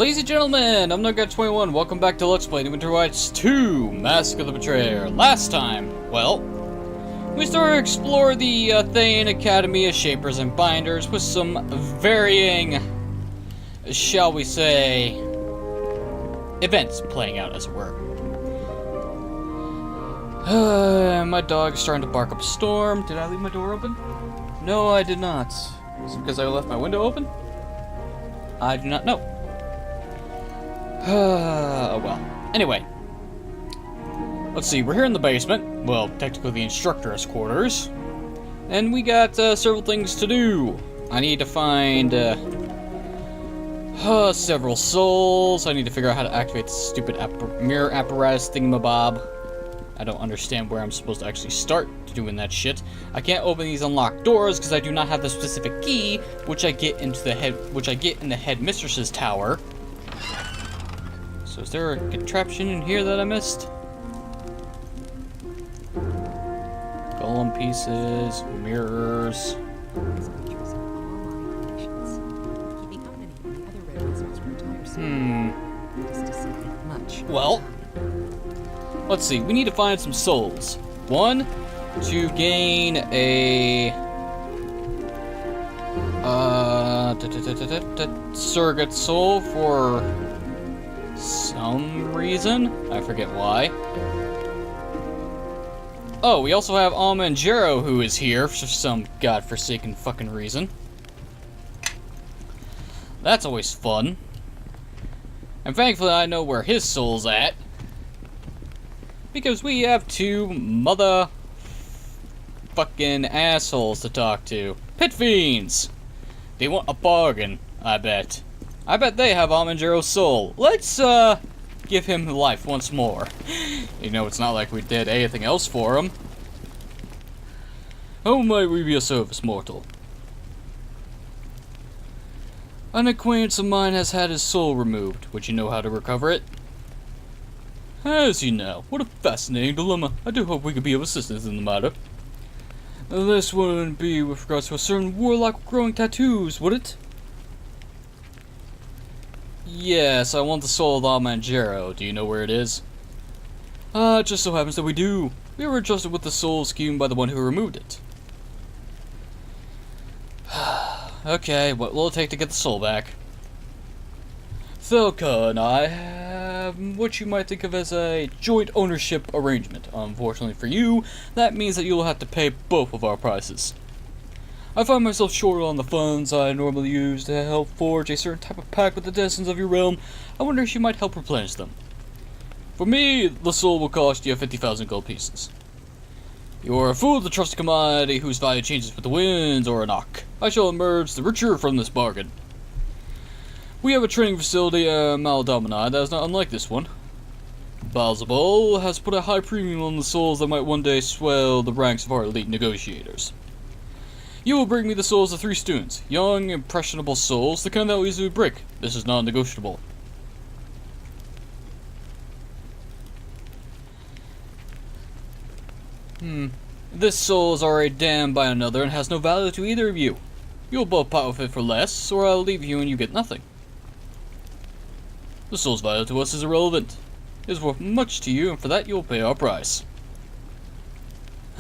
Ladies and gentlemen, I'm Nugget21. Welcome back to Let's Play Neverwinter 2, Mask of the Betrayer. Last time, well, we started to explore the Thane Academy of Shapers and Binders with some varying, shall we say, events playing out, as it were. My dog is starting to bark up a storm. Did I leave my door open? No, I did not. Is it because I left my window open? I do not know. Oh well. Anyway. Let's see, we're here in the basement. Well, technically the instructor's quarters. And we got several things to do. I need to find several souls. I need to figure out how to activate the stupid mirror apparatus thingamabob. I don't understand where I'm supposed to actually start doing that shit. I can't open these unlocked doors because I do not have the specific key, which I get in the headmistress's tower. So is there a contraption in here that I missed? Golem pieces, mirrors. Well, let's see. We need to find some souls. One, to gain a surrogate soul for some reason. I forget why. Oh, we also have Almanjaro who is here for some godforsaken fucking reason. That's always fun. And thankfully I know where his soul's at. Because we have two mother fucking assholes to talk to. Pit fiends! They want a bargain, I bet. I bet they have Almanjaro's soul. Let's, give him life once more. You know, it's not like we did anything else for him. How might we be of service, mortal? An acquaintance of mine has had his soul removed. Would you know how to recover it? As you know. What a fascinating dilemma. I do hope we could be of assistance in the matter. This wouldn't be with regards to a certain warlock with growing tattoos, would it? Yes, I want the soul of Almanjaro. Do you know where it is? It just so happens that we do. We were entrusted with the soul scheme by the one who removed it. Okay, what will it take to get the soul back? Thelka and I have what you might think of as a joint ownership arrangement. Unfortunately for you, that means that you'll have to pay both of our prices. I find myself short on the funds I normally use to help forge a certain type of pact with the denizens of your realm. I wonder if you might help replenish them. For me, the soul will cost you 50,000 gold pieces. You're a fool to trust a commodity whose value changes with the winds or a knock. I shall emerge the richer from this bargain. We have a training facility at Maldomini that is not unlike this one. Balzabul has put a high premium on the souls that might one day swell the ranks of our elite negotiators. You will bring me the souls of 3 students, young, impressionable souls, the kind that will easily break. This is non-negotiable. This soul is already damned by another and has no value to either of you. You'll both part with it for less, or I'll leave you and you get nothing. The soul's value to us is irrelevant. It is worth much to you, and for that you'll pay our price.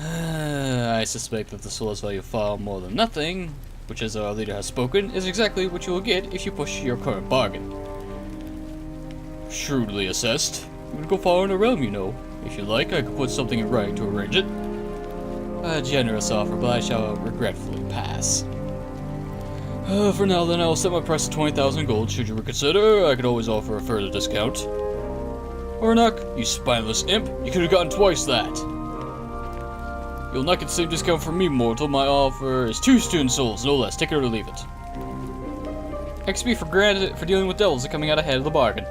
I suspect that the soul's value far more than nothing, which, as our leader has spoken, is exactly what you will get if you push your current bargain. Shrewdly assessed. You would go far in a realm, you know. If you like, I could put something in writing to arrange it. A generous offer, but I shall regretfully pass. For now then, I'll set my price at 20,000 gold. Should you reconsider, I could always offer a further discount. Ornuk, you spineless imp, you could have gotten twice that. You'll not get the same discount from me, mortal. My offer is 2 student souls, no less. Take it or leave it. XP for granted for dealing with devils and coming out ahead of the bargain.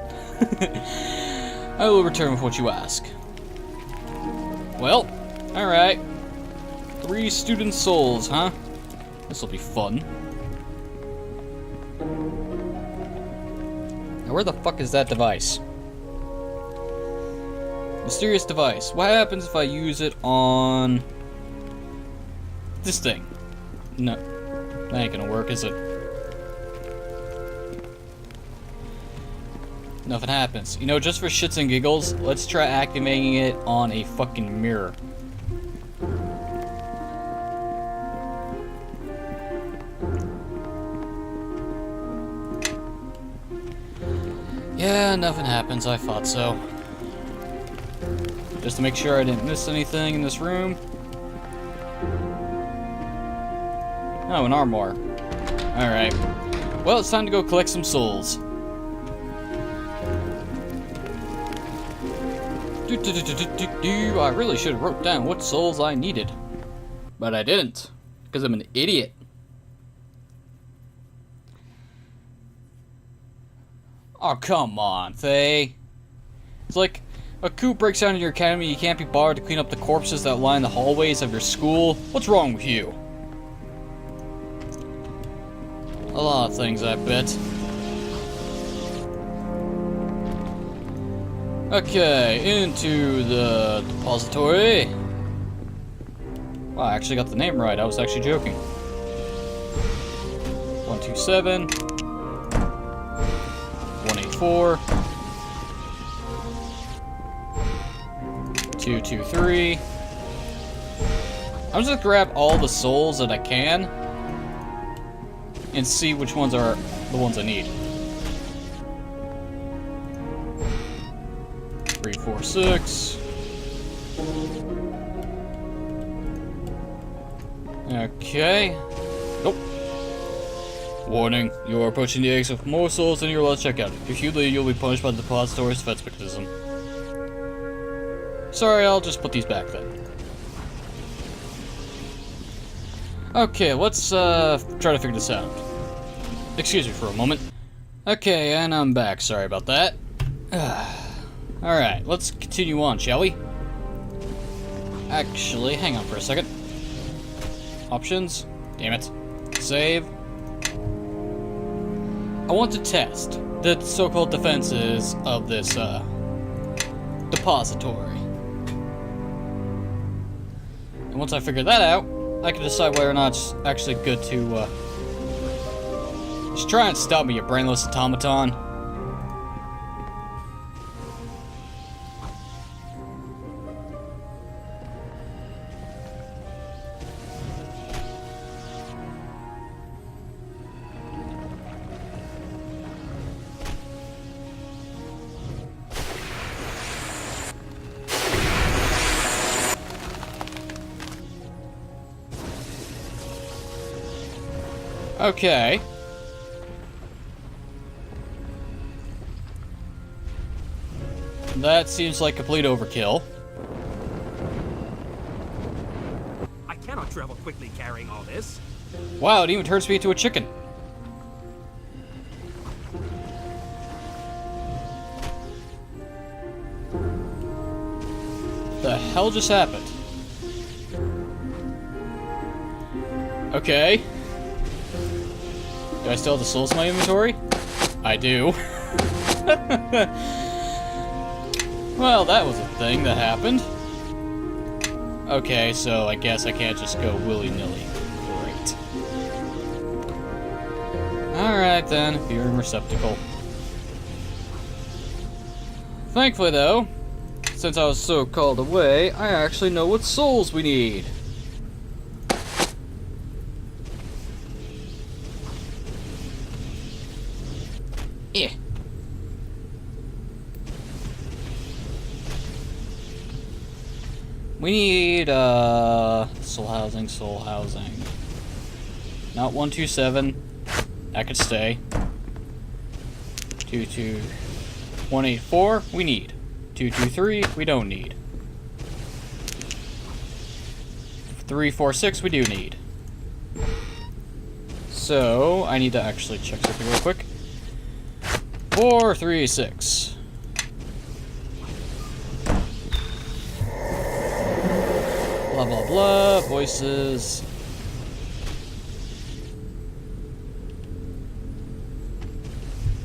I will return with what you ask. Well, alright. 3 student souls, huh? This'll be fun. Now where the fuck is that device? Mysterious device. What happens if I use it on this thing? No. That ain't gonna work, is it? Nothing happens. You know, just for shits and giggles, let's try activating it on a fucking mirror. Yeah, nothing happens. I thought so. Just to make sure I didn't miss anything in this room. Oh, an armoire. Alright. Well, it's time to go collect some souls. I really should have wrote down what souls I needed. But I didn't. Because I'm an idiot. Oh, come on, Faye. It's like a coup breaks out in your academy, you can't be bothered to clean up the corpses that line the hallways of your school. What's wrong with you? A lot of things, I bet. Okay, into the depository. Wow, I actually got the name right. I was actually joking. 127. 184. 223. I'm just gonna grab all the souls that I can and see which ones are the ones I need. 3, 4, 6. Okay. Nope. Warning, you are approaching the exit with more souls than you're allowed to check out. If you leave, you'll be punished by the depository's defense mechanism. Sorry, I'll just put these back then. Okay, let's try to figure this out. Excuse me for a moment. Okay, and I'm back. Sorry about that. Alright, let's continue on, shall we? Actually, hang on for a second. Options. Damn it. Save. I want to test the so-called defenses of this, depository. And once I figure that out, I can decide whether or not it's actually good to, just try and stop me, you brainless automaton. Okay. That seems like complete overkill. I cannot travel quickly carrying all this. Wow, it even turns me into a chicken. The hell just happened? Okay. Do I still have the souls in my inventory? I do. Well, that was a thing that happened. Okay, so I guess I can't just go willy-nilly. Great. Alright then, viewing receptacle. Thankfully though, since I was so called away, I actually know what souls we need. Yeah. We need, soul housing. Not 127. That could stay. 184, we need. 223, we don't need. 346, we do need. So, I need to actually check something real quick. 436. Blah blah blah. Voices.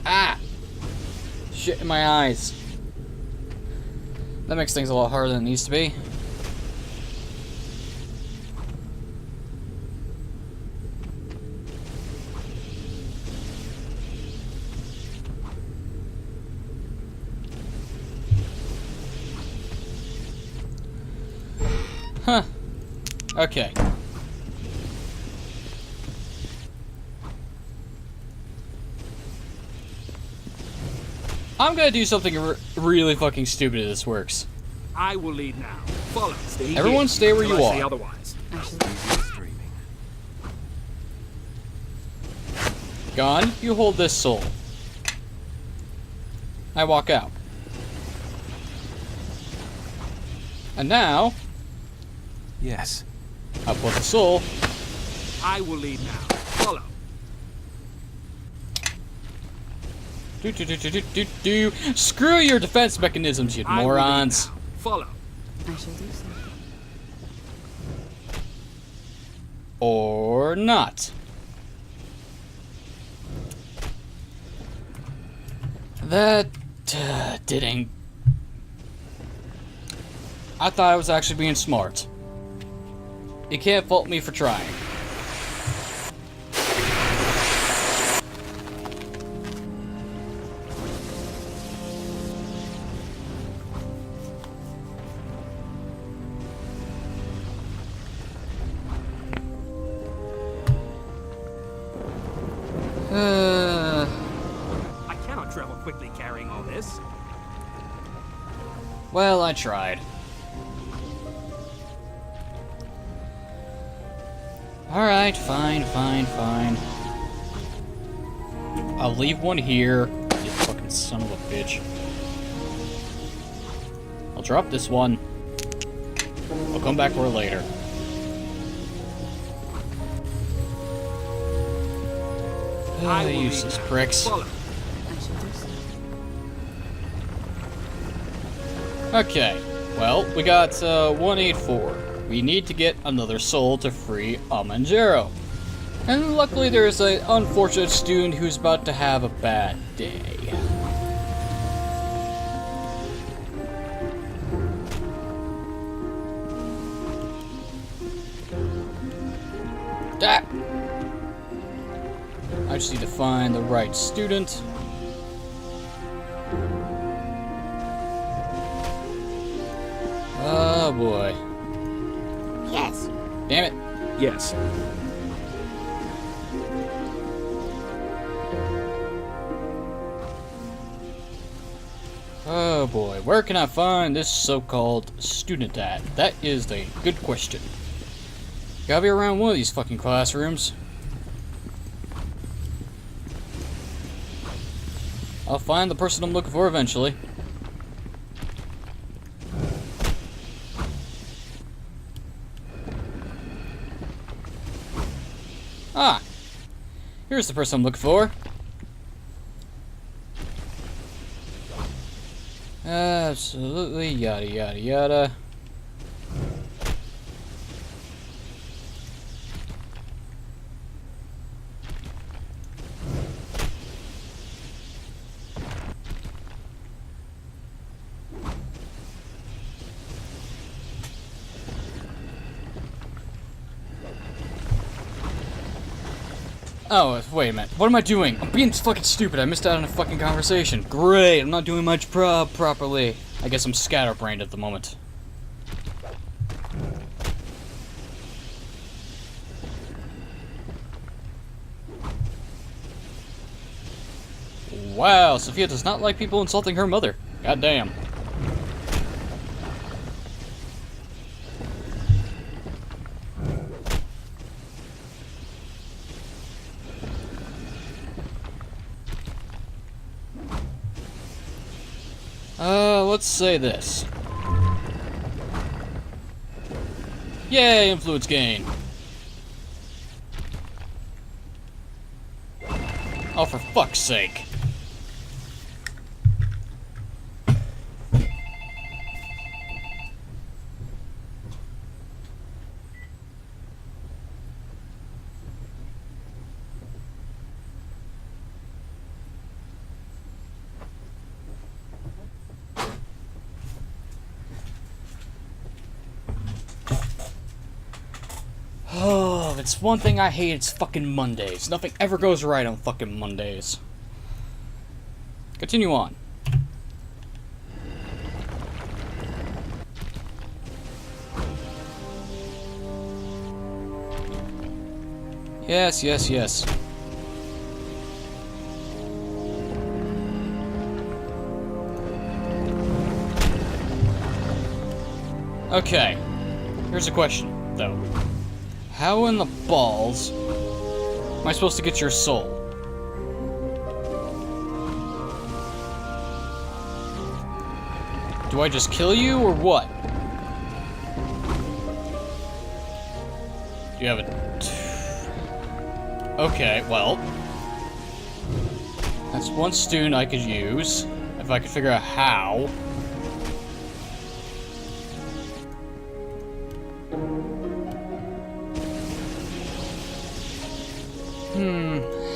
Ah! Shit in my eyes. That makes things a lot harder than it needs to be. Huh. Okay. I'm gonna do something really fucking stupid if this works. I will lead now. Follow. Stay Everyone here stay where until you I say are. otherwise. Gun, you hold this soul. I walk out. And now, Yes. I put the soul. I will lead now. Follow. Do. Screw your defense mechanisms, you I will lead morons. now. Follow. I shall do so. Or not. That didn't. I thought I was actually being smart. You can't fault me for trying. I cannot travel quickly carrying all this. Well, I tried. Alright, fine. I'll leave one here. You fucking son of a bitch. I'll drop this one. I'll come back for it later. I will lead Useless now. pricks. Follow. I shall do so. Okay, well, we got 184. We need to get another soul to free Amanjaro. And luckily there's an unfortunate student who's about to have a bad day. Ah! I just need to find the right student. Oh boy. Yes. Damn it. Yes. Oh boy, where can I find this so-called student at? That is a good question. Gotta be around one of these fucking classrooms. I'll find the person I'm looking for eventually. Ah! Here's the person I'm looking for. Absolutely, yada yada yada. Oh, wait a minute. What am I doing? I'm being fucking stupid. I missed out on a fucking conversation. Great, I'm not doing much properly. I guess I'm scatterbrained at the moment. Wow, Sophia does not like people insulting her mother. God damn. Let's say this. Yay, influence gain. Oh, for fuck's sake. Oh, if it's one thing I hate, it's fucking Mondays. Nothing ever goes right on fucking Mondays. Continue on. Yes, yes, yes. Okay. Here's a question, though. How in the balls am I supposed to get your soul? Do I just kill you, or what? Do you have a... Okay, well... That's one student I could use, if I could figure out how.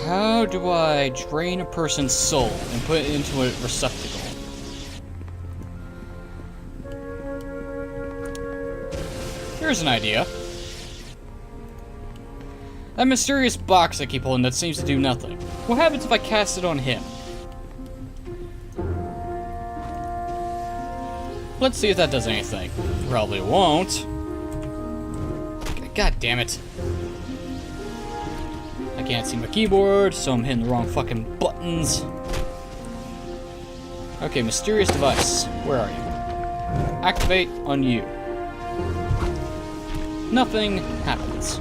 How do I drain a person's soul and put it into a receptacle? Here's an idea. That mysterious box I keep holding that seems to do nothing. What happens if I cast it on him? Let's see if that does anything. Probably won't. God damn it. I can't see my keyboard, so I'm hitting the wrong fucking buttons. Okay, mysterious device. Where are you? Activate on you. Nothing happens.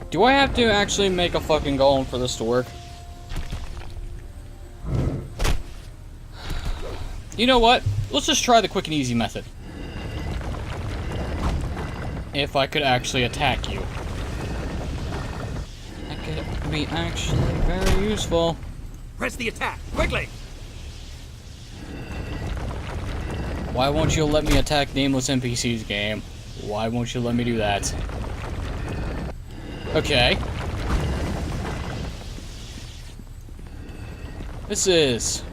Do I have to actually make a fucking golem for this to work? You know what? Let's just try the quick and easy method. If I could actually attack you. That could be actually very useful. Press the attack, quickly! Why won't you let me attack nameless NPCs, game? Why won't you let me do that? Okay. This is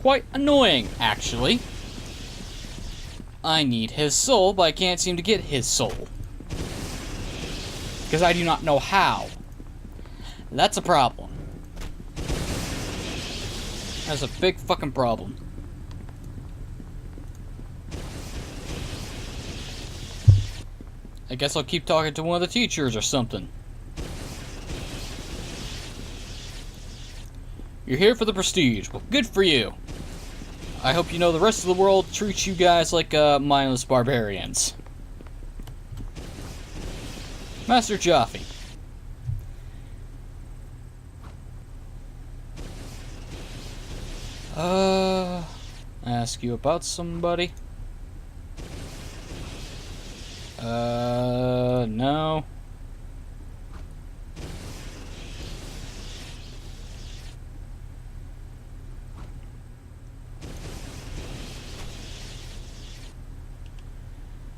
quite annoying, actually. I need his soul, but I can't seem to get his soul. Because I do not know how. That's a problem. That's a big fucking problem. I guess I'll keep talking to one of the teachers or something. You're here for the prestige. Well, good for you. I hope you know the rest of the world treats you guys like mindless barbarians. Master Jaffe. Ask you about somebody? No.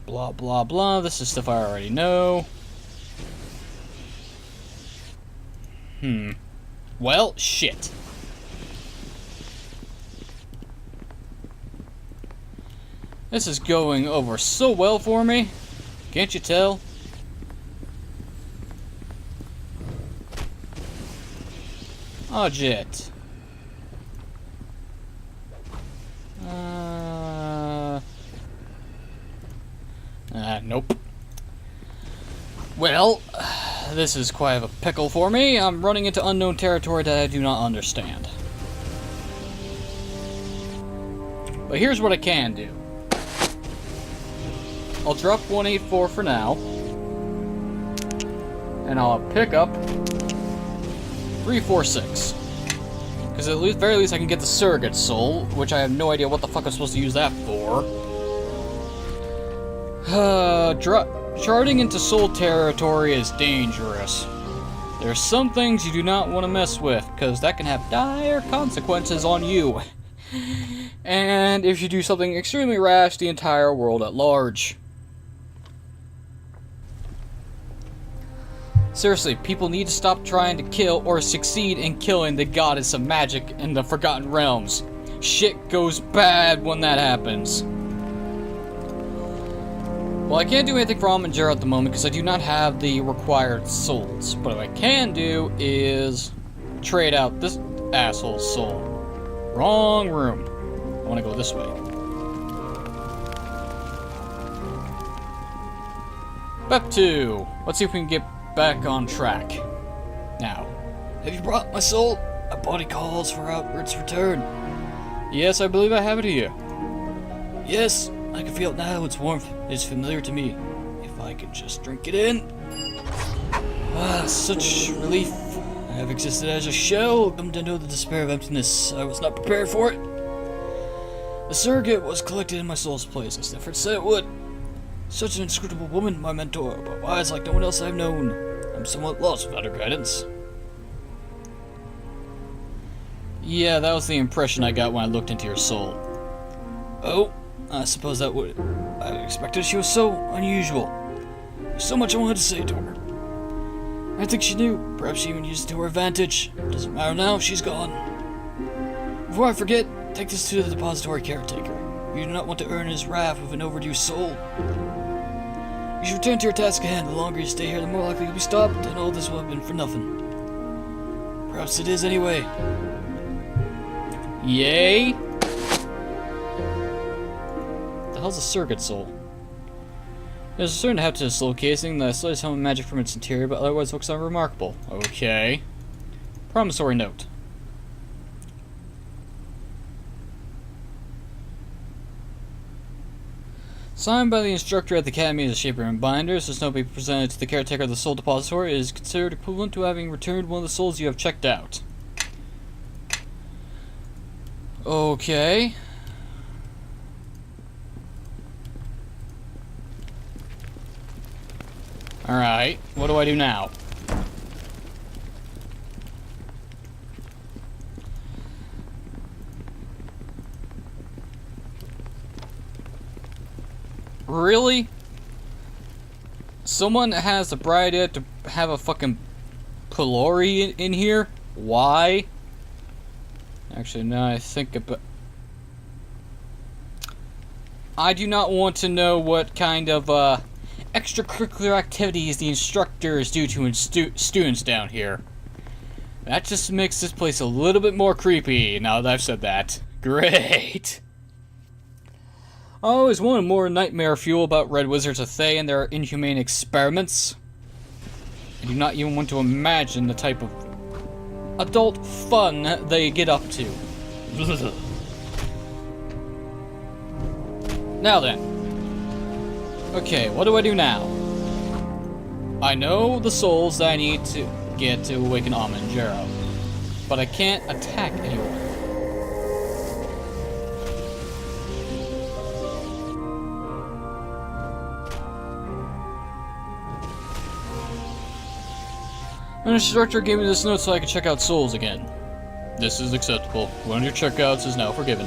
Blah, blah, blah. This is stuff I already know. Well, shit. This is going over so well for me. Can't you tell? Oh, jet. Nope. Well, this is quite a pickle for me. I'm running into unknown territory that I do not understand. But here's what I can do. I'll drop 184 for now. And I'll pick up 346. Because at least, very least I can get the surrogate soul, which I have no idea what the fuck I'm supposed to use that for. Charting into soul territory is dangerous. There's some things you do not want to mess with, because that can have dire consequences on you. And if you do something extremely rash, the entire world at large. Seriously, people need to stop trying to kill or succeed in killing the goddess of magic in the Forgotten Realms. Shit goes bad when that happens. Well, I can't do anything for Almanjaro at the moment because I do not have the required souls. But what I can do is trade out this asshole's soul. Wrong room. I want to go this way. Step 2. Let's see if we can get back on track. Now, have you brought my soul? My body calls for its return. Yes, I believe I have it here. Yes, I can feel it now. Its warmth is familiar to me. If I could just drink it in. Ah, such relief. I have existed as a shell, come to know the despair of emptiness. I was not prepared for it. The surrogate was collected in my soul's place, as Stanford said it would. Such an inscrutable woman, my mentor, but wise like no one else I've known. I'm somewhat lost without her guidance. Yeah, that was the impression I got when I looked into your soul. Oh, I suppose that would... I expected. She was so unusual. There's so much I wanted to say to her. I think she knew. Perhaps she even used it to her advantage. Doesn't matter now, she's gone. Before I forget, take this to the depository caretaker. You do not want to earn his wrath with an overdue soul. You should return to your task at hand. The longer you stay here, the more likely you'll be stopped, and all this will have been for nothing. Perhaps it is anyway. Yay! What the hell's a surrogate soul? There's a certain heft to the soul casing that slightly some magic from its interior, but otherwise looks unremarkable. Okay. Promissory note. Signed by the instructor at the Academy as a Shaper and Binders, this note be presented to the caretaker of the Soul Depository. It is considered equivalent to having returned one of the souls you have checked out. Okay. Alright, what do I do now? Really? Someone has the bright idea to have a fucking pylori in here? Why? Actually, now I think about... I do not want to know what kind of, extracurricular activities the instructors do to students down here. That just makes this place a little bit more creepy, now that I've said that. Great! I always wanted more nightmare fuel about Red Wizards of Thay and their inhumane experiments. I do not even want to imagine the type of adult fun they get up to. Now then. Okay, what do I do now? I know the souls that I need to get to awaken Amma and Jero, but I can't attack anyone. An instructor gave me this note so I could check out souls again. This is acceptable. One of your checkouts is now forgiven.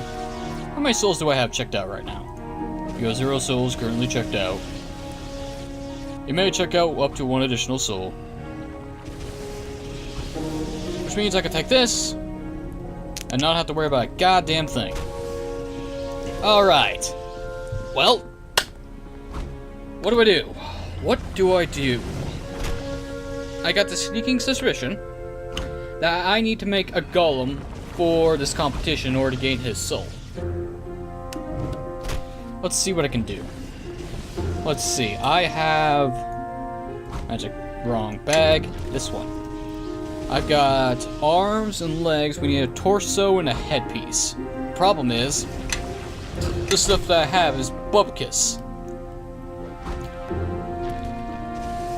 How many souls do I have checked out right now? You have 0 souls currently checked out. You may check out up to 1 additional soul. Which means I can take this and not have to worry about a goddamn thing. Alright. Well, what do I do? What do I do? I got the sneaking suspicion that I need to make a golem for this competition in order to gain his soul. Let's see what I can do. Let's see. I have... Magic. Wrong bag. This one. I've got arms and legs. We need a torso and a headpiece. Problem is, the stuff that I have is bupkis.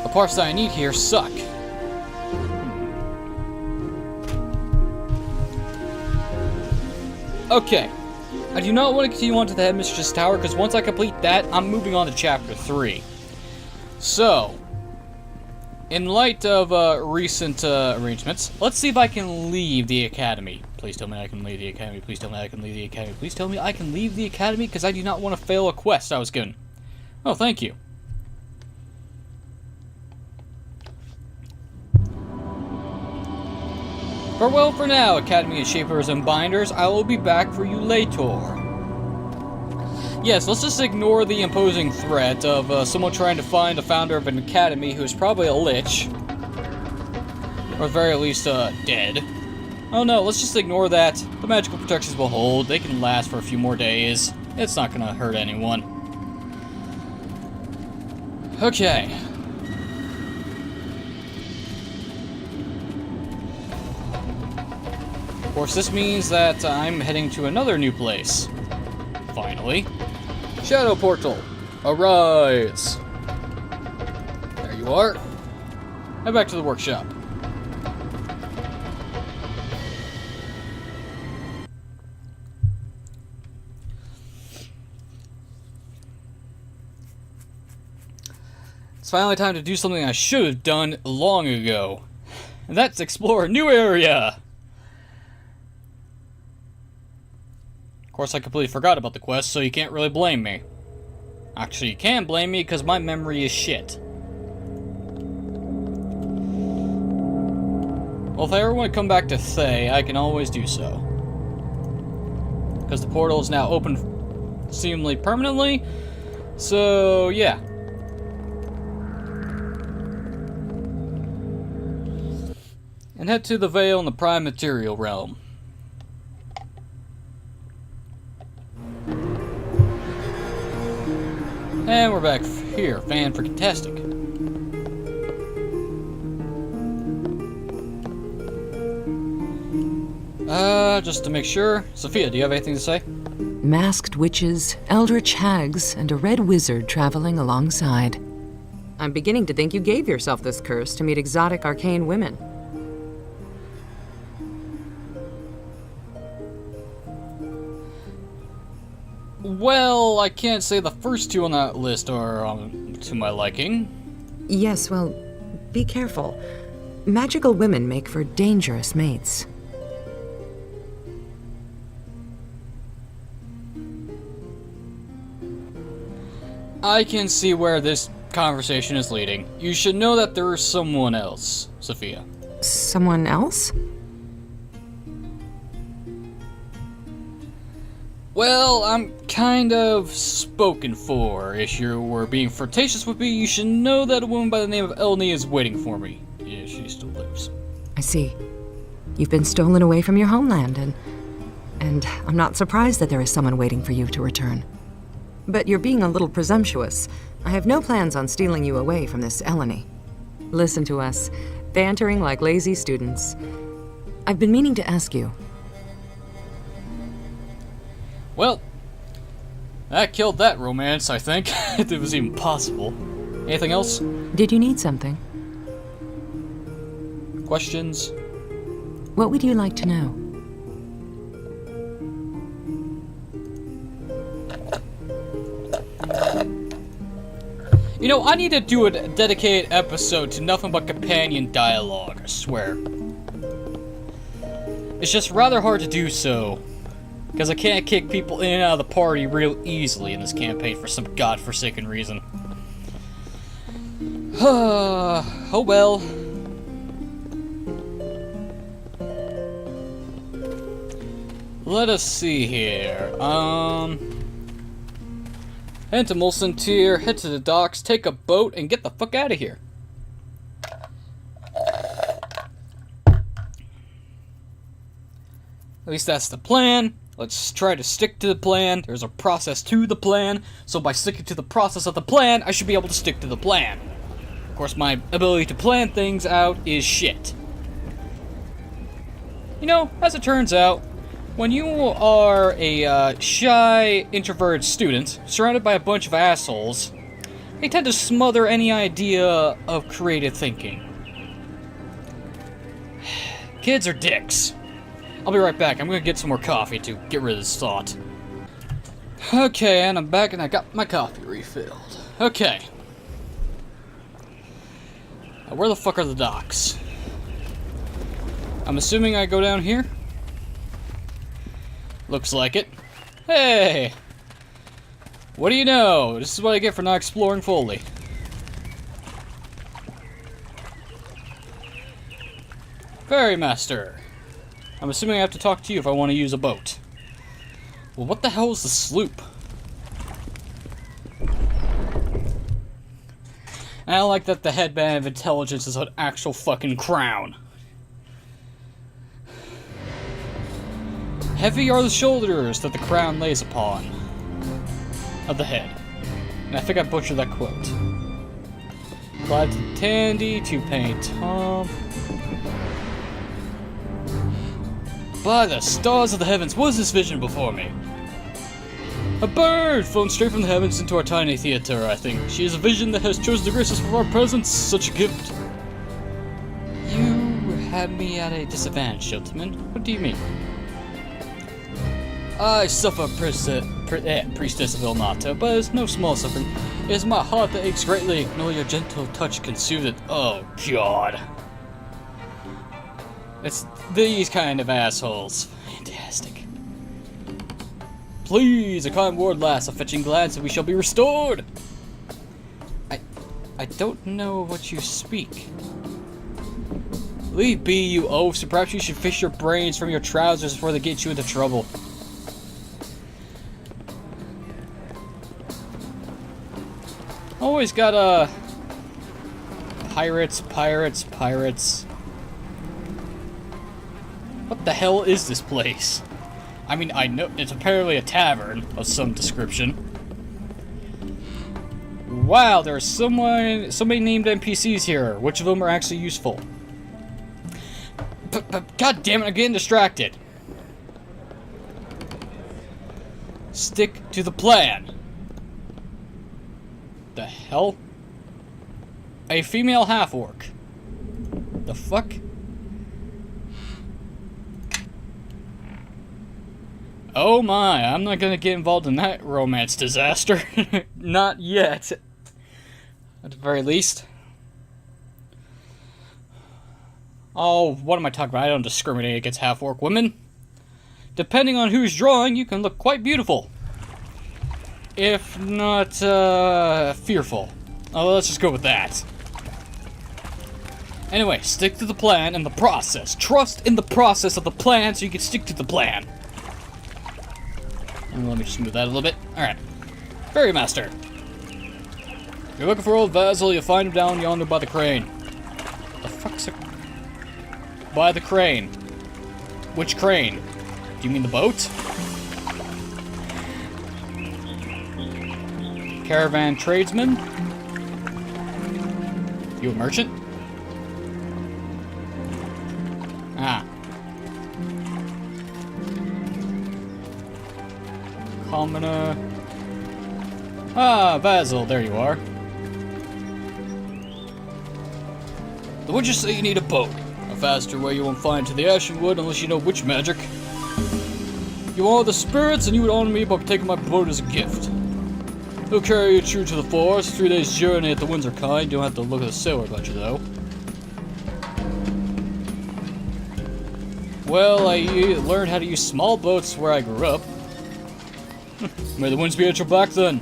The parts that I need here suck. Okay. I do not want to continue on to the Headmistress Tower, because once I complete that, I'm moving on to Chapter 3. So, in light of recent arrangements, let's see if I can leave the Academy. Please tell me I can leave the Academy. Please tell me I can leave the Academy. Please tell me I can leave the Academy, because I do not want to fail a quest I was given. Oh, thank you. Farewell for now, Academy of Shapers and Binders. I will be back for you later. Yes, let's just ignore the imposing threat of someone trying to find the founder of an academy who's probably a lich. Or at the very least, dead. Oh no, let's just ignore that. The magical protections will hold. They can last for a few more days. It's not gonna hurt anyone. Okay, Of course, this means that I'm heading to another new place. Finally. Shadow Portal, arise! There you are. Head back to the workshop. It's finally time to do something I should have done long ago. And that's explore a new area! Of course, I completely forgot about the quest, so you can't really blame me. Actually, you can blame me because my memory is shit. Well, if I ever want to come back to Thay, I can always do so. Because the portal is now open seemingly permanently. So, yeah. And head to the Veil in the Prime Material Realm. And we're back here, fan-freaking-tastic. Just to make sure. Sophia, do you have anything to say? Masked witches, eldritch hags, and a red wizard traveling alongside. I'm beginning to think you gave yourself this curse to meet exotic arcane women. Well, I can't say the first two on that list are to my liking. Yes, well, be careful. Magical women make for dangerous mates. I can see where this conversation is leading. You should know that there is someone else, Sophia. Someone else? Well, I'm kind of spoken for. If you were being flirtatious with me, you should know that a woman by the name of Elnie is waiting for me. Yeah, she still lives. I see. You've been stolen away from your homeland, and I'm not surprised that there is someone waiting for you to return. But you're being a little presumptuous. I have no plans on stealing you away from this Eleni. Listen to us, bantering like lazy students. I've been meaning to ask you. Well, that killed that romance, I think. If it was even possible. Anything else? Did you need something? Questions? What would you like to know? You know, I need to do a dedicated episode to nothing but companion dialogue, I swear. It's just rather hard to do so, because I can't kick people in and out of the party real easily in this campaign for some godforsaken reason. Oh well. Let us see here. Head to Mulsantir, head to the docks, take a boat, and get the fuck out of here. At least that's the plan. Let's try to stick to the plan. There's a process to the plan, so by sticking to the process of the plan, I should be able to stick to the plan. Of course, my ability to plan things out is shit. You know, as it turns out, when you are a shy, introverted student, surrounded by a bunch of assholes, they tend to smother any idea of creative thinking. Kids are dicks. I'll be right back. I'm gonna get some more coffee to get rid of this thought. Okay, and I'm back and I got my coffee refilled. Okay. Now, where the fuck are the docks? I'm assuming I go down here? Looks like it. Hey! What do you know? This is what I get for not exploring fully. Ferrymaster. I'm assuming I have to talk to you if I want to use a boat. Well, what the hell is the sloop? And I like that the headband of intelligence is an actual fucking crown. Heavy are the shoulders that the crown lays upon. Of the head. And I think I butchered that quote. Glad to Tandy, to Penny Tom. By the stars of the heavens, what is this vision before me? A bird flown straight from the heavens into our tiny theater, I think. She is a vision that has chosen to grace us with our presence. Such a gift. You have me at a disadvantage, gentlemen. What do you mean? I suffer priestess of Ilnata, but it's no small suffering. It is my heart that aches greatly, nor your gentle touch can soothe it. Oh, God. It's these kind of assholes. Fantastic. Please, a kind word, lass, a fetching glance, and we shall be restored. I don't know what you speak. Leave be, you oafs, or perhaps you should fish your brains from your trousers before they get you into trouble. Always got pirates. What the hell is this place? I mean, I know it's apparently a tavern of some description. Wow, there's so many named NPCs here. Which of them are actually useful? God damn it, I'm getting distracted. Stick to the plan. The hell? A female half-orc. The fuck? Oh my, I'm not gonna get involved in that romance disaster. Not yet. At the very least. Oh, what am I talking about? I don't discriminate against half-orc women. Depending on who's drawing, you can look quite beautiful. If not, fearful. Oh, let's just go with that. Anyway, stick to the plan and the process. Trust in the process of the plan so you can stick to the plan. And let me just move that a little bit. Alright. Fairy Master. If you're looking for old Vasil, you'll find him down yonder by the crane. The fuck's a... By the crane. Which crane? Do you mean the boat? Caravan tradesman? You a merchant? Ah. Commoner. Ah, Basil, there you are. The witches say you need a boat. A faster way you won't find to the Ashen Wood unless you know witch magic. You are the spirits, and you would honor me by taking my boat as a gift. He'll carry you true to the forest. 3 days' journey at the winds are kind. You don't have to look at the sailor about you, though. Well, I learned how to use small boats where I grew up. May the winds be at your back, then.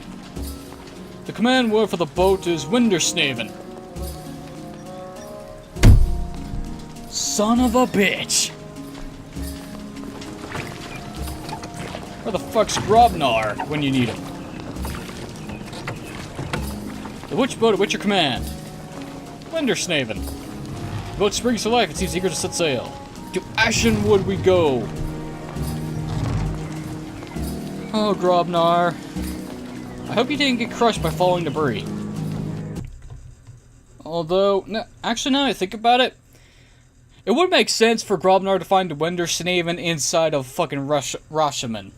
The command word for the boat is Windersnaven. Son of a bitch! Where the fuck's Grobnar when you need him? The witch boat at which your command? Windersnaven. The boat springs to life and seems eager to set sail. To Ashenwood we go! Oh, Grobnar. I hope you didn't get crushed by falling debris. Although, no, actually now I think about it, it would make sense for Grobnar to find the Windersnaven inside of fucking Rashomon.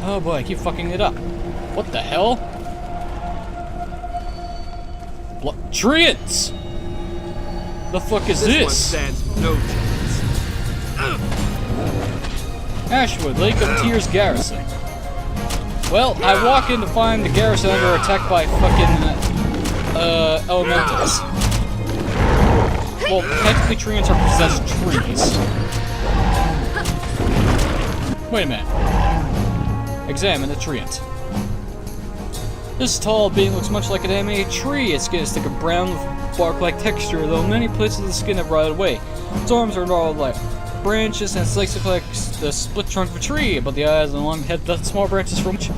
Oh boy, I keep fucking it up. What the hell? Treants! The fuck is This one this? stands no chance. Ashwood, Lake of Tears Garrison. Well, I walk in to find the garrison under attack by fucking, elementals. Well, technically treants are possessed trees. Wait a minute. Examine the treant. This tall being looks much like an anime tree. Its skin is thick and brown with bark-like texture, though in many places the skin have rotted away. Its arms are all like branches and its legs look like the split trunk of a tree, but the eyes and long head the small branches from which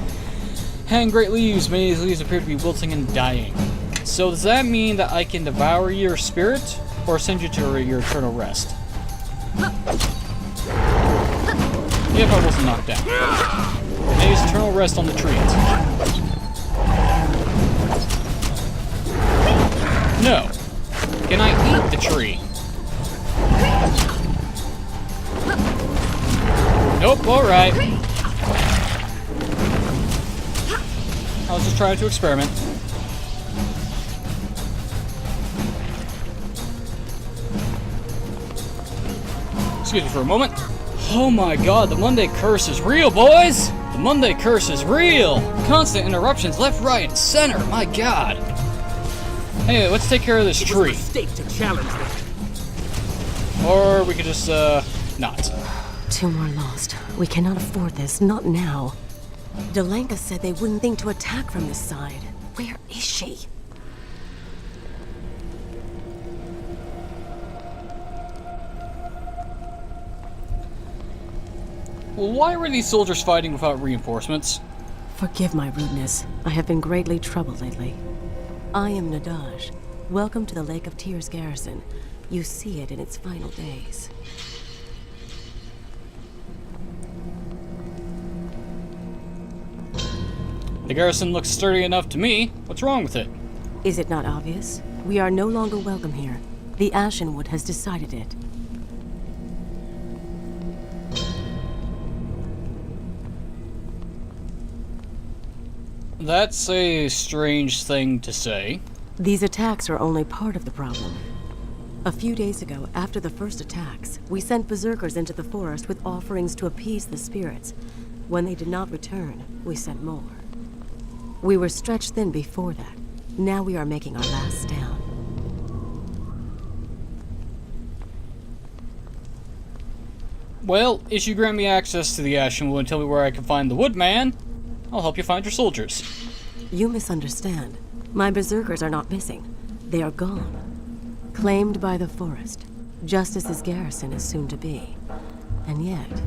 hang great leaves. Many of these leaves appear to be wilting and dying. So does that mean that I can devour your spirit, or send you to your eternal rest? If I wasn't knocked down. May his eternal rest on the treant. No. Can I eat the tree? Alright. I was just trying to experiment. Excuse me for a moment. Oh my god, the Monday curse is real, boys! The Monday curse is real! Constant interruptions left, right, and center, my god. Anyway, let's take care of this It was a tree. mistake to challenge them. Or we could just, not. 2 more lost. We cannot afford this, not now. Delanka said they wouldn't think to attack from this side. Where is she? Well, why were these soldiers fighting without reinforcements? Forgive my rudeness. I have been greatly troubled lately. I am Nadaj. Welcome to the Lake of Tears garrison. You see it in its final days. The garrison looks sturdy enough to me. What's wrong with it? Is it not obvious? We are no longer welcome here. The Ashenwood has decided it. That's a strange thing to say. These attacks are only part of the problem. A few days ago, after the first attacks, we sent berserkers into the forest with offerings to appease the spirits. When they did not return, we sent more. We were stretched thin before that. Now we are making our last stand. Well, if you grant me access to the Ashenwood and tell me where I can find the Woodman, I'll help you find your soldiers. You misunderstand. My berserkers are not missing. They are gone. Claimed by the forest, just as this garrison is soon to be. And yet,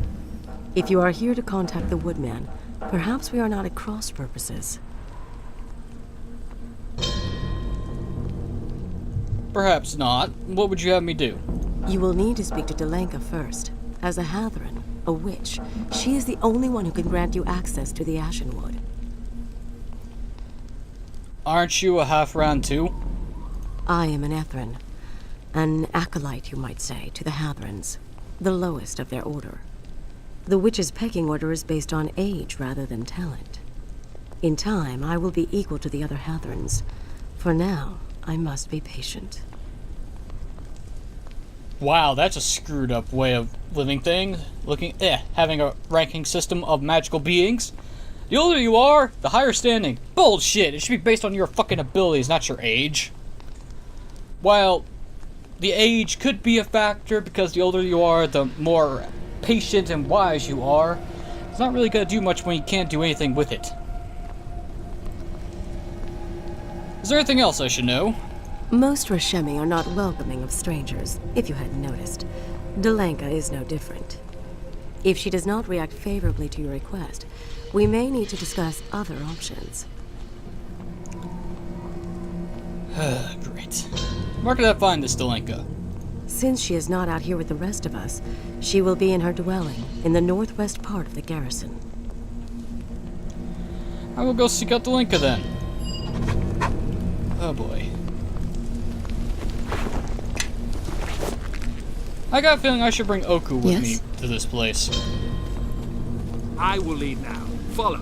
if you are here to contact the Woodman, perhaps we are not at cross purposes. Perhaps not. What would you have me do? You will need to speak to Delanka first. As a Hatheran, a witch, she is the only one who can grant you access to the Ashenwood. Aren't you a half-round too? I am an Ethran. An acolyte, you might say, to the Hatherans. The lowest of their order. The witch's pecking order is based on age rather than talent. In time, I will be equal to the other Hatherans. For now, I must be patient. Wow, that's a screwed up way of living things. Having a ranking system of magical beings. The older you are, the higher standing. Bullshit, it should be based on your fucking abilities, not your age. While the age could be a factor because the older you are, the more patient and wise you are, it's not really gonna do much when you can't do anything with it. Is there anything else I should know? Most Rashemi are not welcoming of strangers, if you hadn't noticed. Delanka is no different. If she does not react favorably to your request, we may need to discuss other options. Great. Where can I find this Delanka? Since she is not out here with the rest of us, she will be in her dwelling in the northwest part of the garrison. I will go seek out Delanka then. Oh boy. I got a feeling I should bring Oku with me to this place. I will lead now. Follow.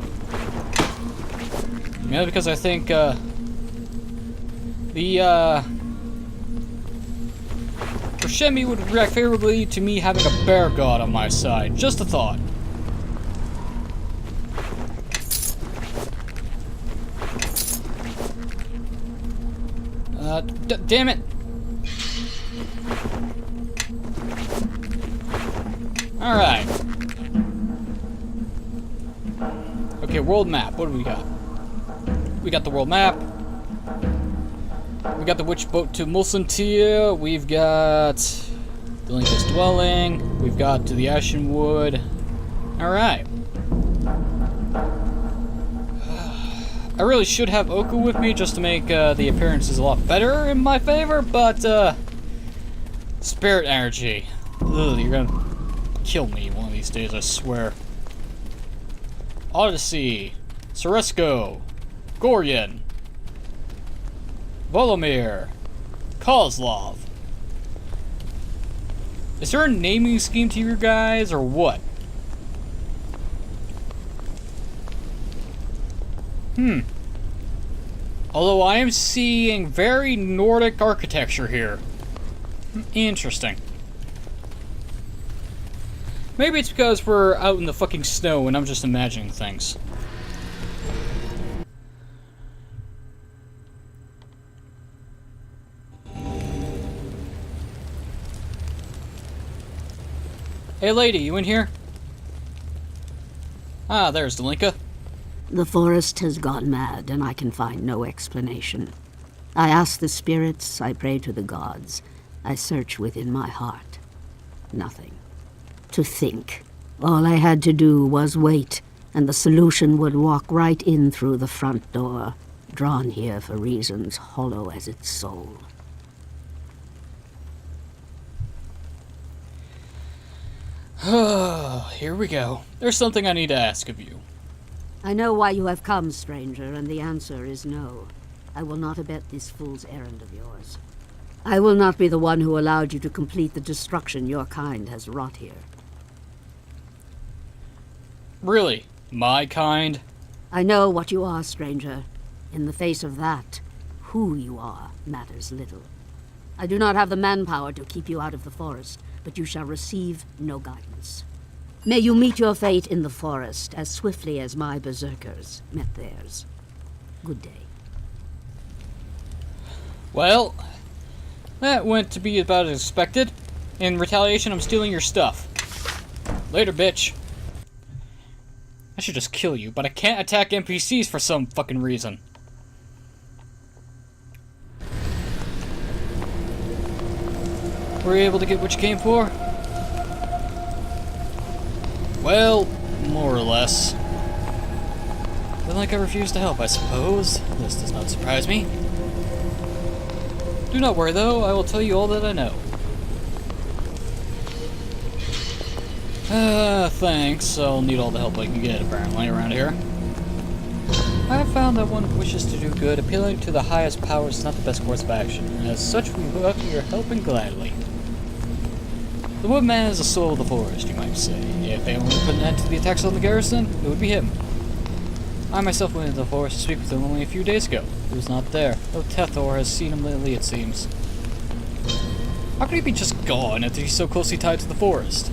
Yeah, because I think, Rashemi would react favorably to me having a bear god on my side. Just a thought. Damn it! Alright. Okay, world map. What do we got? We got the world map. We got the witch boat to Mulsantia. We've got Delanka's dwelling. We've got to the Ashenwood. Alright. I really should have Oku with me just to make the appearances a lot better in my favor, but spirit energy. Ugh, you're gonna kill me one of these days, I swear. Odyssey, Ceresco, Goryan, Volomir, Kozlov. Is there a naming scheme to you guys, or what? Although I am seeing very Nordic architecture here. Interesting. Maybe it's because we're out in the fucking snow and I'm just imagining things. Hey lady, you in here? Ah, there's Delinka. The forest has gone mad, and I can find no explanation. I ask the spirits, I pray to the gods. I search within my heart. Nothing. To think. All I had to do was wait, and the solution would walk right in through the front door, drawn here for reasons hollow as its soul. Here we go. There's something I need to ask of you. I know why you have come, stranger, and the answer is no. I will not abet this fool's errand of yours. I will not be the one who allowed you to complete the destruction your kind has wrought here. Really? My kind? I know what you are, stranger. In the face of that, who you are matters little. I do not have the manpower to keep you out of the forest, but you shall receive no guidance. May you meet your fate in the forest as swiftly as my berserkers met theirs. Good day. Well, that went to be about as expected. In retaliation, I'm stealing your stuff. Later, bitch. I should just kill you, but I can't attack NPCs for some fucking reason. Were you able to get what you came for? Well, more or less. Then like I refused to help, I suppose. This does not surprise me. Do not worry, though. I will tell you all that I know. Thanks. I'll need all the help I can get, apparently, around here. I have found that one who wishes to do good, appealing to the highest powers is not the best course of action, and as such we welcome your help and gladly. The woodman is the soul of the forest, you might say. If anyone would put an end to the attacks on the garrison, it would be him. I myself went into the forest to speak with him only a few days ago. He was not there, though Tethor has seen him lately, it seems. How could he be just gone after he's so closely tied to the forest?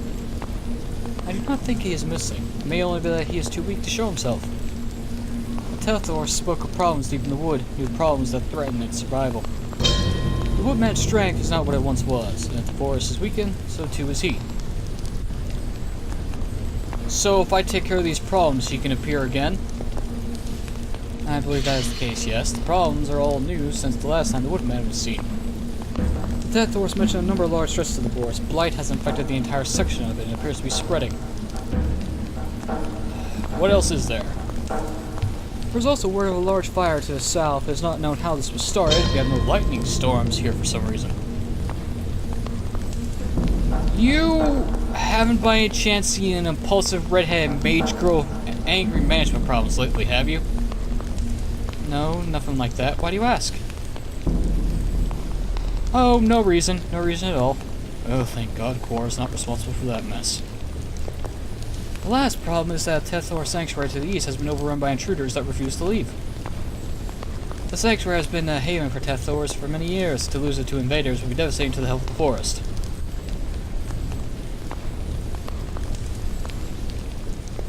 I do not think he is missing. It may only be that he is too weak to show himself. Tethor spoke of problems deep in the wood, new problems that threaten its survival. The woodman's strength is not what it once was, and if the forest is weakened, so too is he. So if I take care of these problems, he can appear again? I believe that is the case, yes. The problems are all new since the last time the woodman was seen. The Tethors mentioned a number of large stretches of the forest. Blight has infected the entire section of it and appears to be spreading. What else is there? There's also word of a large fire to the south. It is not known how this was started. We have no lightning storms here for some reason. You haven't by any chance seen an impulsive redheaded mage girl with angry management problems lately, have you? No, nothing like that. Why do you ask? Oh, no reason. No reason at all. Oh, thank God Quor is not responsible for that mess. The last problem is that Tethor Sanctuary to the east has been overrun by intruders that refuse to leave. The sanctuary has been a haven for Tethors for many years. To lose it to invaders would be devastating to the health of the forest.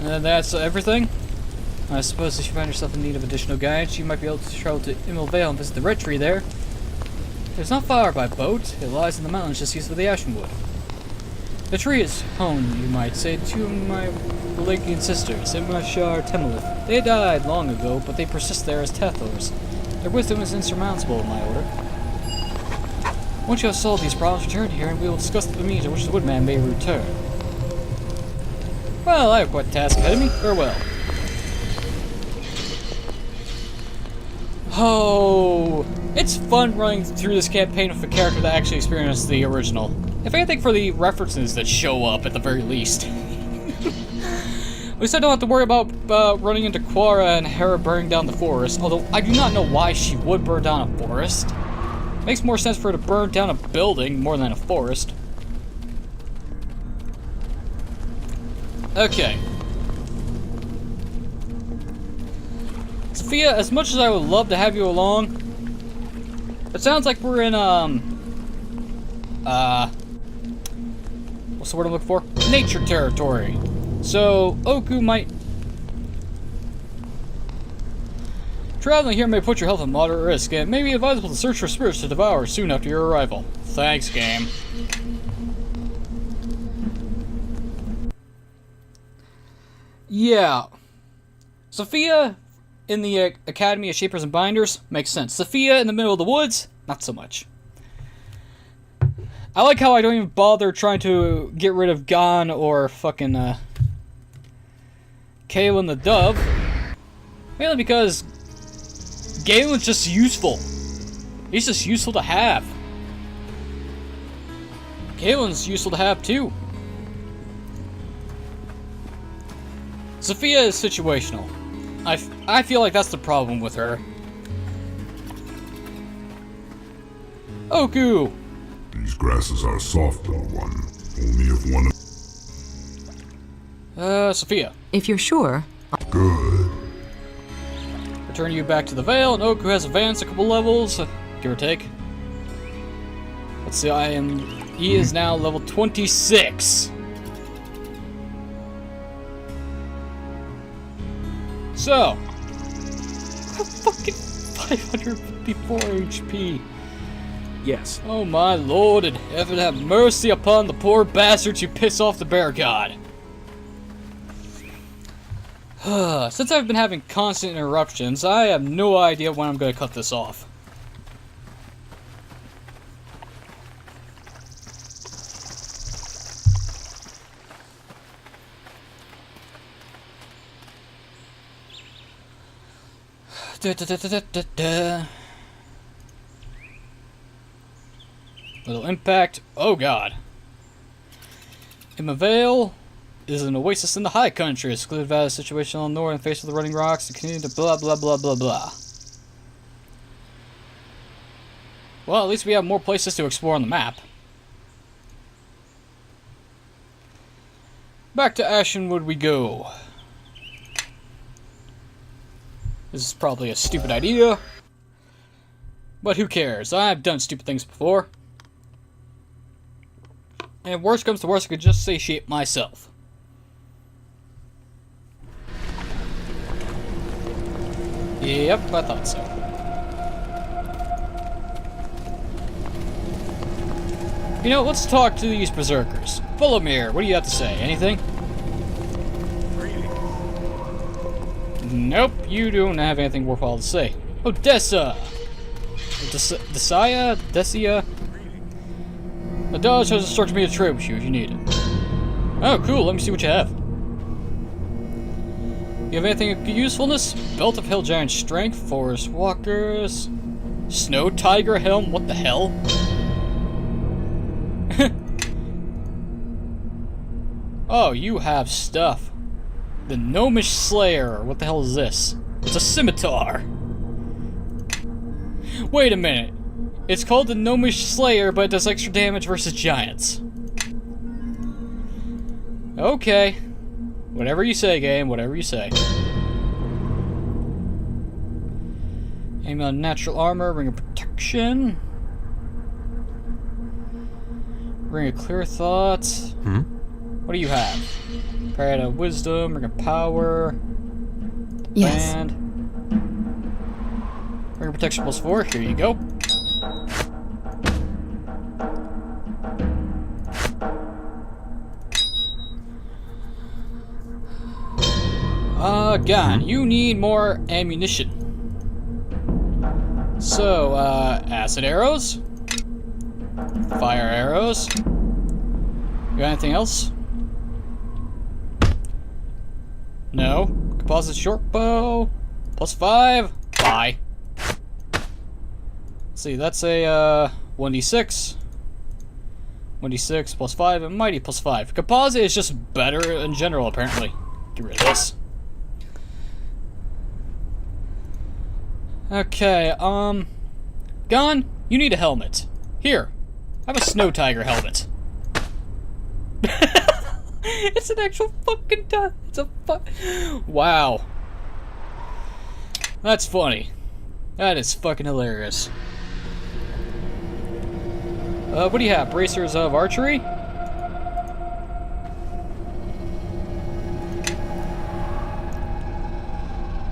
And that's everything? I suppose if you find yourself in need of additional guidance, you might be able to travel to Immelvale and visit the Red Tree there. It's not far by boat. It lies in the mountains just east of the Ashenwood. The tree is home, you might say, to my Legian sisters, Imashar Temelith. They died long ago, but they persist there as Tethors. Their wisdom is insurmountable in my order. Once you have solved these problems, return here and we will discuss the means in which the woodman may return. Well, I have quite a task ahead of me. Farewell. Oh, it's fun running through this campaign with a character that actually experienced the original. If anything, for the references that show up at the very least. At least I don't have to worry about running into Quora and Hera burning down the forest, although I do not know why she would burn down a forest. Makes more sense for her to burn down a building more than a forest. Okay. As Sophia, as much as I would love to have you along, it sounds like we're in, what's the word I'm looking for? Nature territory. So, Oku might... Traveling here may put your health at moderate risk, and it may be advisable to search for spirits to devour soon after your arrival. Thanks, game. Yeah. Sophia in the Academy of Shapers and Binders makes sense. Sophia in the middle of the woods, not so much. I like how I don't even bother trying to get rid of Gon or fucking Kaelin the Dove. Mainly because Galen's just useful. He's just useful to have. Kaelin's useful to have too. Sophia is situational. I feel like that's the problem with her. Oku! These grasses are soft, little one. Only if one of... Sophia. If you're sure, Good. Return you back to the Vale, and Oku has advanced a couple levels, give or take. Let's see, he is now level 26. So, fucking 554 HP. Yes. Oh my lord, and heaven have mercy upon the poor bastards who piss off the bear god. Since I've been having constant interruptions, I have no idea when I'm going to cut this off. Little impact. Oh god. Vale is an oasis in the high country, excluded by the situation on the northern face of the running rocks, and continue to blah blah blah blah blah. Well, at least we have more places to explore on the map. Back to Ashenwood we go. This is probably a stupid idea, but who cares? I've done stupid things before. And if worst comes to worst, I could just satiate myself. Yep, I thought so. You know, let's talk to these berserkers. Volomir, what do you have to say? Anything? Nope, you don't have anything worthwhile to say. Odessa! Desia? The dodge has instructed me to trade with you if you need it. Oh, cool, let me see what you have. You have anything of usefulness? Belt of Hill Giant Strength, Forest Walkers, Snow Tiger Helm, what the hell? Oh, you have stuff. The Gnomish Slayer, what the hell is this? It's a scimitar. Wait a minute. It's called the Gnomish Slayer, but it does extra damage versus giants. Okay. Whatever you say, game, whatever you say. Aim on natural armor, ring of protection. Ring of clear thoughts. What do you have? Parrot of wisdom, ring of power. yes. Band. Ring of protection +4, here you go. Gun, you need more ammunition. So, acid arrows? Fire arrows? You got anything else? No. Composite short bow. +5. Bye. Let's see, that's a, 1d6. 1d6 +5 and mighty +5. Composite is just better in general, apparently. Get rid of this. Okay, Gon, you need a helmet. Here, have a snow tiger helmet. It's an actual fucking it's a wow. That's funny. That is fucking hilarious. What do you have? Bracers of archery?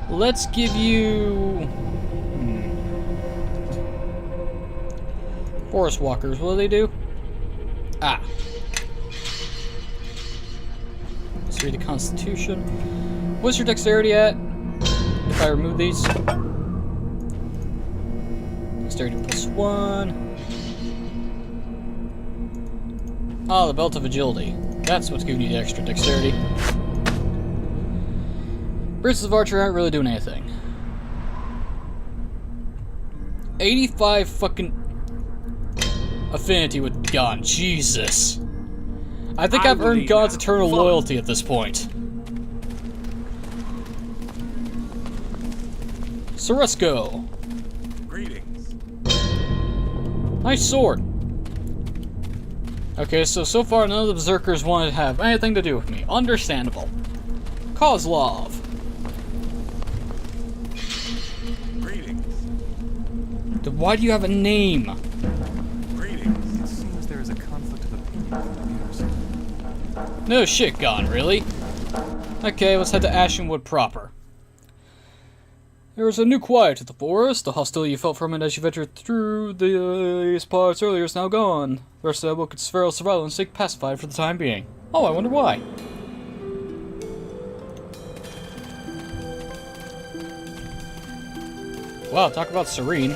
Let's give you... Forest walkers, what do they do? Ah. Let's read the Constitution. What's your dexterity at? If I remove these? Dexterity +1. Ah, the belt of agility. That's what's giving you the extra dexterity. Braces of archery aren't really doing anything. 85 fucking affinity with God. Jesus. I think I've earned God's eternal loyalty at this point. So let's go. Greetings. Nice sword. Okay, so far none of the berserkers wanted to have anything to do with me. Understandable. Kozlov. Greetings. Then why do you have a name? Greetings. It seems there is a conflict of opinion. No shit, Gone, really? Okay, let's head to Ashenwood proper. There was a new quiet at the forest. The hostility you felt from it as you ventured through these parts earlier is now gone. The rest of the book is feral surveillance stay pacified for the time being. Oh, I wonder why. Wow, talk about serene.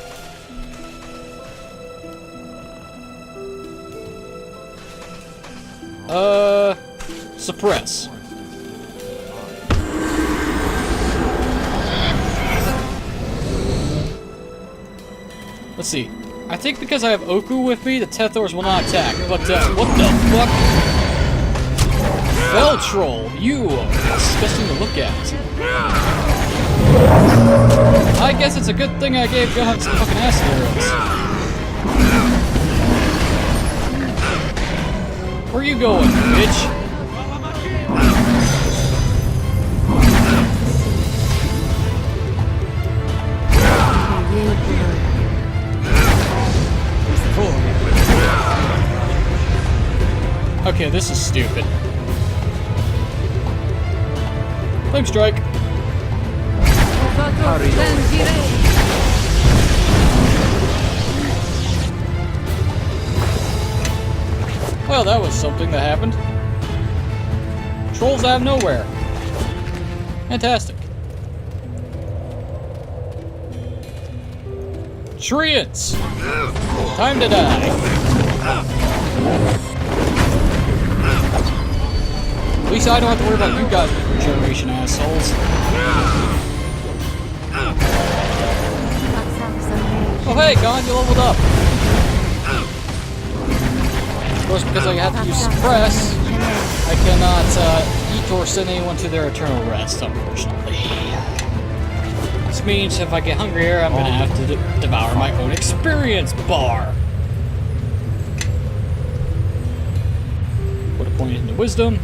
Suppress. Let's see. I think because I have Oku with me, the Tethors will not attack. But, what the fuck? Fell Troll, you are disgusting to look at. I guess it's a good thing I gave Gohan some fucking acid arrows. Where you going, bitch? Okay, this is stupid. Flame strike. Well, that was something that happened. Trolls out of nowhere. Fantastic. Treants! Time to die. At least I don't have to worry about you guys with regeneration, assholes. Oh hey, God, you leveled up. Of course, because I have to use suppress, I cannot eat or send anyone to their eternal rest, unfortunately. This means if I get hungrier, I'm gonna have to devour my own experience bar. Put a point into wisdom.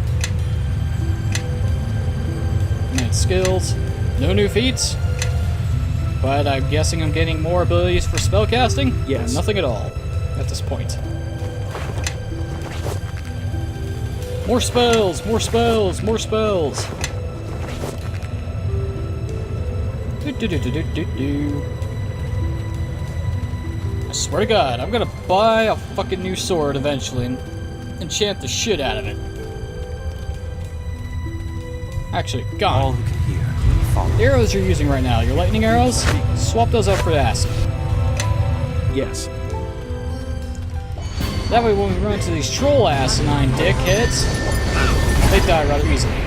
Skills. No new feats. But I'm guessing I'm getting more abilities for spellcasting? Yes. Nothing at all at this point. More spells! More spells! More spells! I swear to God, I'm gonna buy a fucking new sword eventually and enchant the shit out of it. Actually, gone. All who can hear, follow. The arrows you're using right now, your lightning arrows, swap those out for acid. Yes. That way when we run into these troll asinine dickheads, they die rather easily.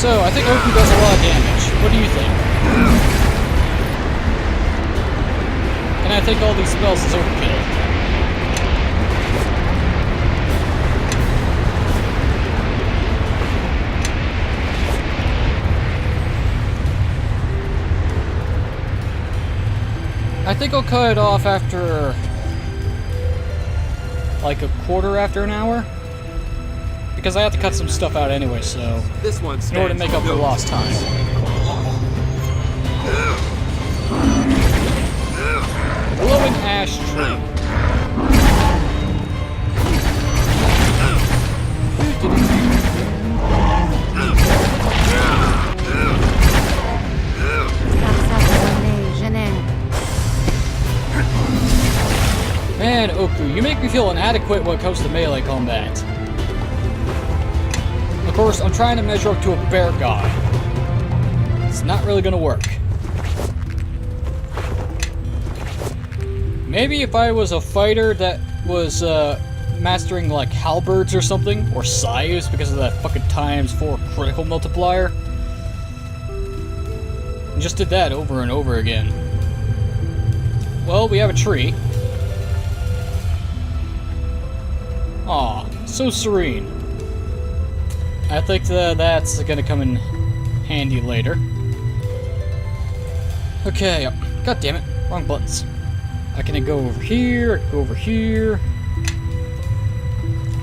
So, I think Oku does a lot of damage. What do you think? Can I take all these spells as overkill? I think I'll cut it off after like a quarter after an hour. Because I have to cut some stuff out anyway, so This one in order to make up for lost time. Glowing ash tree. Man, Oku, you make me feel inadequate when it comes to melee combat. Of course, I'm trying to measure up to a bear guy. It's not really gonna work. Maybe if I was a fighter that was mastering like halberds or something, or scythes because of that fucking ×4 critical multiplier. And just did that over and over again. Well, we have a tree. Aw, so serene. I think that's gonna come in handy later. Okay, god damn it, wrong buttons. I can go over here, I can go over here.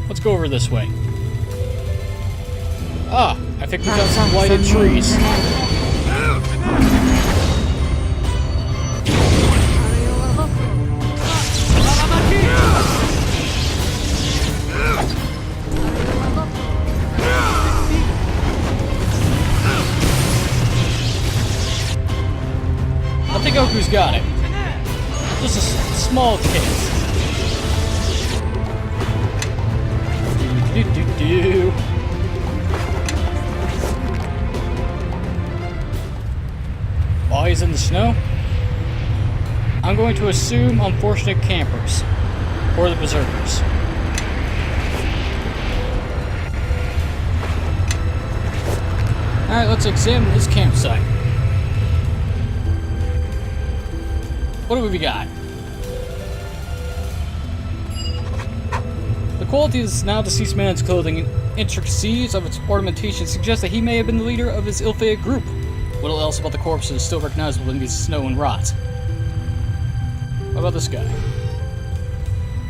Let's go over this way. Ah, I think we got some lighted trees. I think Oku's got it. Just a small case. Bodies in the snow? I'm going to assume unfortunate campers. Or the berserkers. Alright, let's examine this campsite. What do we got? The quality of this now deceased man's clothing and intricacies of its ornamentation suggest that he may have been the leader of his ill-fated group. What else about the corpse is still recognizable in the snow and rot? What about this guy?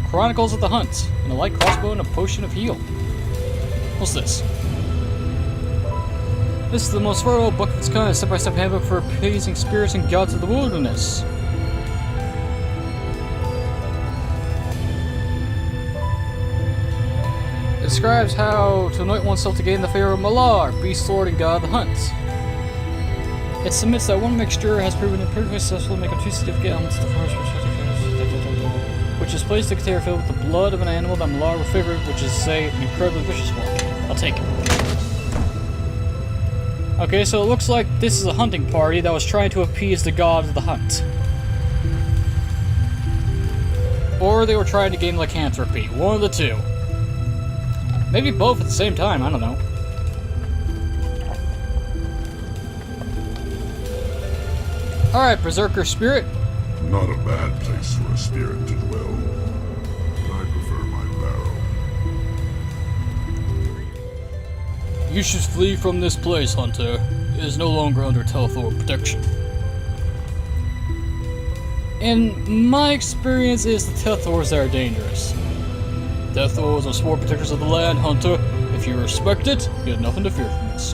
Chronicles of the Hunt, and a light crossbow and a potion of heal. What's this? This is the most thorough book of its kind, a step-by-step handbook for appeasing spirits and gods of the wilderness. It describes how to anoint oneself to gain the favor of Malar, beast lord and god of the hunt. It submits that one mixture has proven perfectly successful to make up two significant elements of the forest, which is placed to container filled with the blood of an animal that Malar would favor, which is, say, an incredibly vicious one. I'll take it. Okay, so it looks like this is a hunting party that was trying to appease the god of the hunt. Or they were trying to gain lycanthropy. One of the two. Maybe both at the same time, I don't know. Alright, Berserker Spirit. Not a bad place for a spirit to dwell. I prefer my barrow. You should flee from this place, Hunter. It is no longer under Telethor protection. In my experience, it is the Telethors that are dangerous. Telethors are spore protectors of the land, Hunter. If you respect it, you have nothing to fear from us.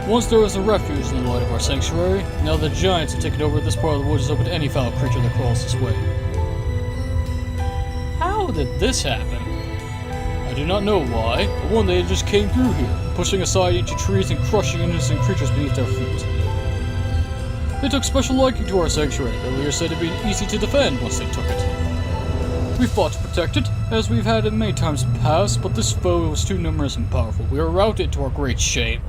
Once there was a refuge in the light of our sanctuary, now the giants have taken over this part of the woods is open to any foul creature that crawls this way. How did this happen? I do not know why, but one day it just came through here, pushing aside ancient trees and crushing innocent creatures beneath their feet. They took special liking to our sanctuary that we are said to be easy to defend once they took it. We fought to protect it, as we've had it many times past, but this foe was too numerous and powerful. We were routed to our great shame.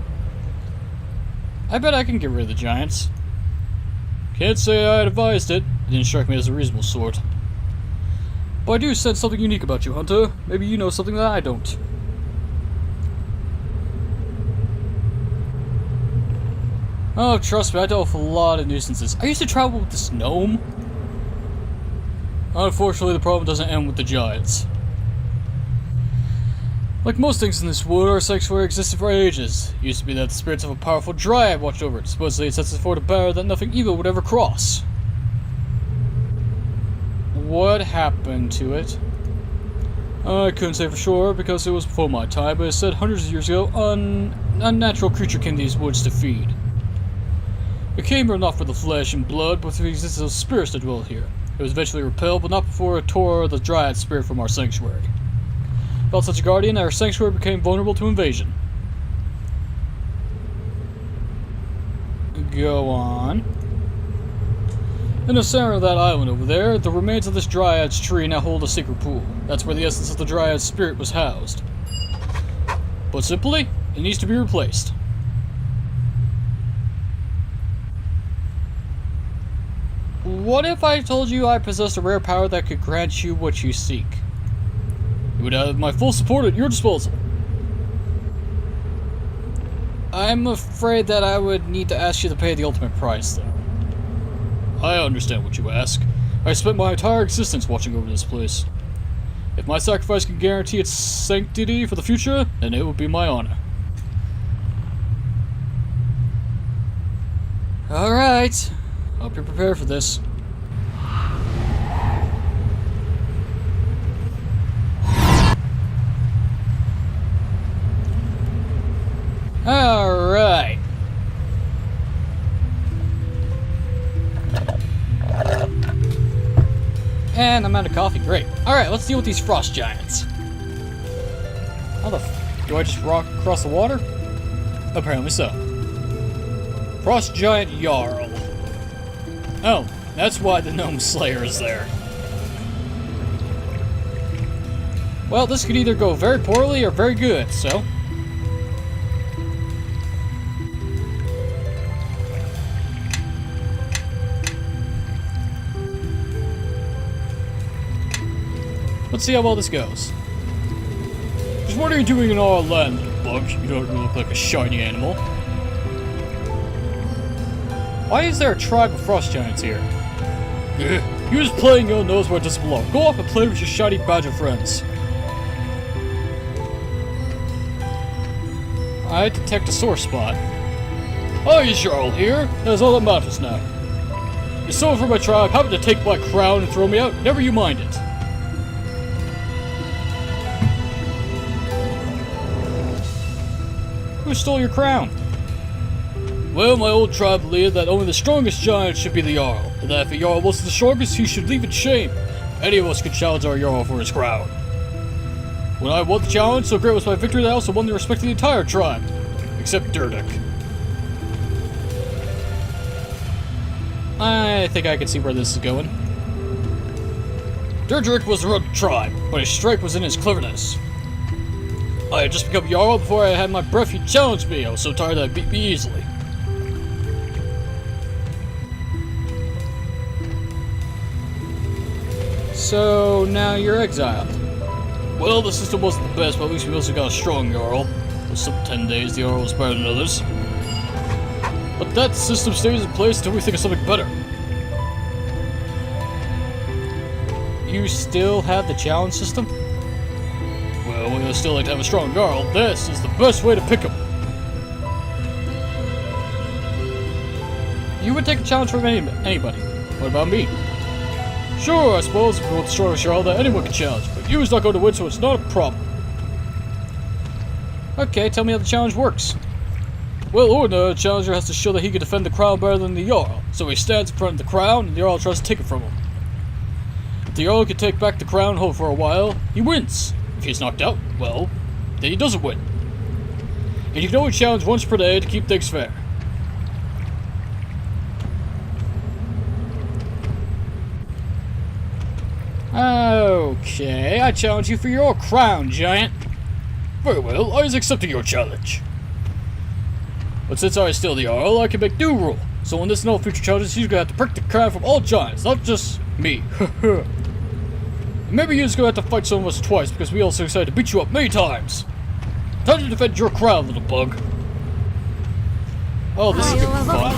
I bet I can get rid of the giants. Can't say I advised it. It didn't strike me as a reasonable sort. But I do sense something unique about you, Hunter. Maybe you know something that I don't. Oh, trust me, I dealt with a lot of nuisances. I used to travel with this gnome. Unfortunately, the problem doesn't end with the giants. Like most things in this wood, our sanctuary existed for ages. It used to be that the spirits of a powerful dryad watched over it. Supposedly it sets it forth a barrier that nothing evil would ever cross. what happened to it. I couldn't say for sure because it was before my time, but it said hundreds of years ago, unnatural creature came to these woods to feed. It came here not for the flesh and blood, but for the existence of spirits that dwell here. It was eventually repelled, but not before it tore the Dryad spirit from our sanctuary. Without such a guardian, our sanctuary became vulnerable to invasion. Go on. In the center of that island over there, the remains of this Dryad's tree now hold a sacred pool. That's where the essence of the Dryad's spirit was housed. But simply, it needs to be replaced. What if I told you I possessed a rare power that could grant you what you seek? You would have my full support at your disposal. I'm afraid that I would need to ask you to pay the ultimate price, though. I understand what you ask. I spent my entire existence watching over this place. If my sacrifice can guarantee its sanctity for the future, then it would be my honor. Alright. Hope you're prepared for this. Alright. And I'm out of coffee. Great. Alright, let's deal with these frost giants. How the do I just walk across the water? Apparently so. Frost giant Jarl. Oh, that's why the gnome slayer is there. Well, this could either go very poorly or very good, so... let's see how well this goes. Just what are you doing in our land, little bug? You don't look like a shiny animal. Why is there a tribe of frost giants here? You just playing your nose where it doesn't belong. Go off and play with your shiny badger friends. I detect a sore spot. Oh, you Jarl here. That's all that matters now. You're someone from my tribe, happen to take my crown and throw me out? Never you mind it. Who stole your crown? Well, my old tribe believed that only the strongest giant should be the Jarl, and that if a Jarl wasn't the strongest, he should leave in shame. Any of us could challenge our Jarl for his crown. When I won the challenge, so great was my victory that I also won the respect of the entire tribe. Except Durdick. I think I can see where this is going. Durdick was a rugged tribe, but his strength was in his cleverness. I had just become Jarl before I had my breath. He challenged me. I was so tired that he beat me easily. So now you're exiled. Well, the system wasn't the best, but at least we also got a strong Jarl. For some 10 days, the Jarl was better than others. But that system stays in place until we think of something better. You still have the challenge system? Well, we would still like to have a strong Jarl. This is the best way to pick him. You would take a challenge from anybody. What about me? Sure, I suppose if we want the strongest Jarl that anyone can challenge, but you is not going to win, so it's not a problem. Okay, tell me how the challenge works. Well, ordinarily, the challenger has to show that he can defend the crown better than the Jarl, so he stands in front of the crown, and the Jarl tries to take it from him. If the Jarl can take back the crown and hold for a while, he wins. If he's knocked out, well, then he doesn't win. And you can only challenge once per day to keep things fair. Okay, I challenge you for your crown, giant. Very well, I was accepting your challenge. But since I is still the Jarl, I can make new rule. So when this and all future challenges, you're gonna have to break the crown from all giants, not just me. Maybe you're just gonna have to fight some of us twice because we also decided to beat you up many times. Time to defend your crown, little bug. Oh, this is gonna be fun.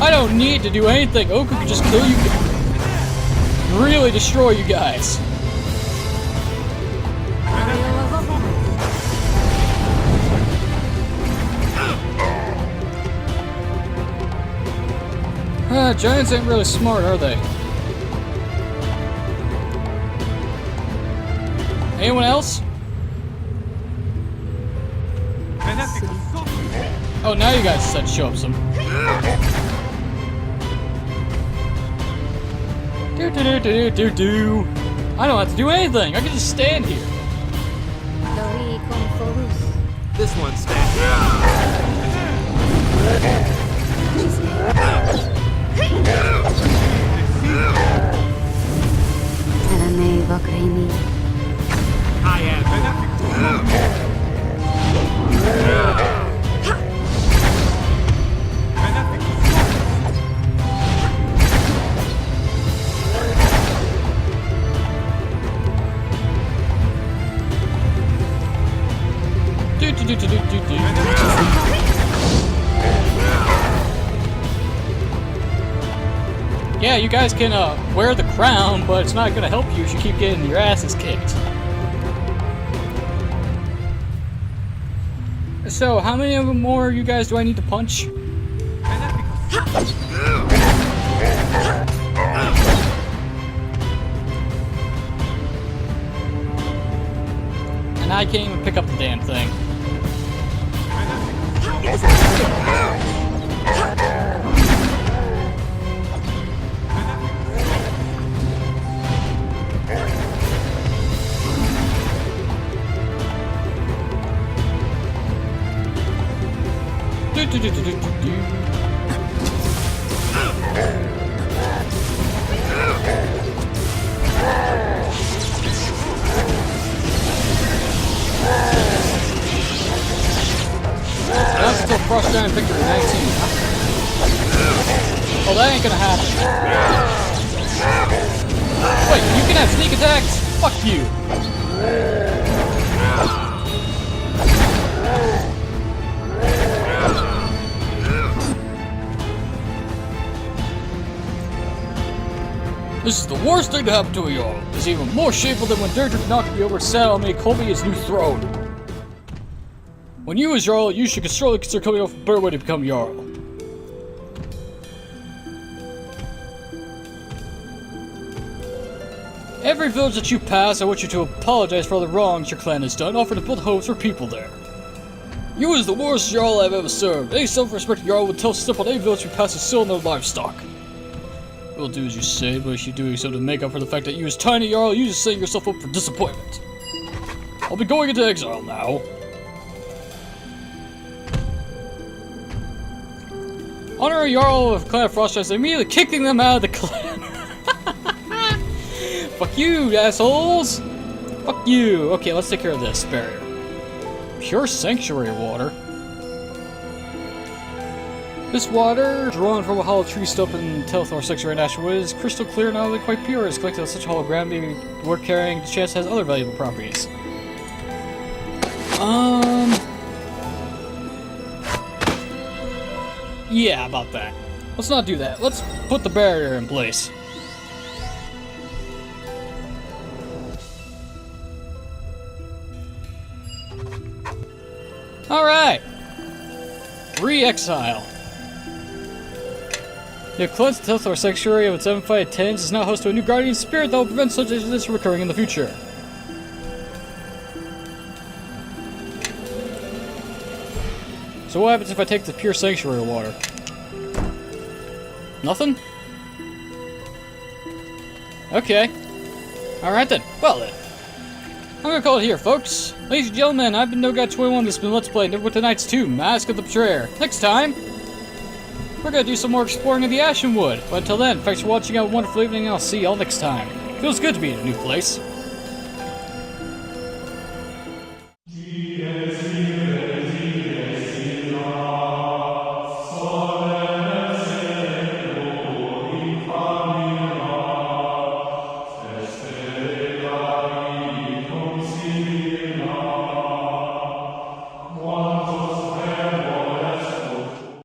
I don't need to do anything. Oku can just kill you. really destroy you guys. Giants ain't really smart, are they? Anyone else? Oh, now you guys said show up some. Do. I don't have to do anything. I can just stand here. This one's standing. I Yeah, you guys can wear the crown, but it's not gonna help you if you keep getting your asses kicked. So, how many of them more you guys do I need to punch? And I can't even pick up the damn thing. That's still Frost Giant Victory 19, huh? Oh, that ain't gonna happen. Wait, you can have sneak attacks? Fuck you. This is the worst thing to happen to a Jarl. It's even more shameful than when Deirdre knocked me over sat on me and called me his new throne. When you as Jarl, you should surely consider coming off a better way to become Jarl. Every village that you pass, I want you to apologize for all the wrongs your clan has done, offer to build homes for people there. You is the worst Jarl I've ever served. Any self-respecting Jarl would tell step on any village we pass is still in their livestock. We'll do as you say, but if you're doing so to make up for the fact that you as Tiny Jarl, you just setting yourself up for disappointment. I'll be going into exile now. Honor a Jarl of Clan of Frostgiants, immediately kicking them out of the clan. Fuck you, assholes! Fuck you! Okay, let's take care of this barrier. Pure sanctuary water. This water, drawn from a hollow tree stump in Telethor Sanctuary National, is crystal clear, not only quite pure, it's collected on such a hollow ground, maybe worth carrying, the chance has other valuable properties. Yeah, about that. Let's not do that. Let's put the barrier in place. Alright! Re-exile. You have cleansed the Telethor Sanctuary of its unfighted tenants, is now host to a new guardian spirit that will prevent such incidents from occurring in the future. So what happens if I take the pure sanctuary water? Nothing? Okay. Alright then. Well then. I'm gonna call it here, folks. Ladies and gentlemen, I've been NoGuy21. This has been Let's Play Neverwinter Nights 2, Mask of the Betrayer. Next time, we're gonna do some more exploring of the Ashenwood. But until then, thanks for watching, have a wonderful evening, and I'll see y'all next time. Feels good to be in a new place.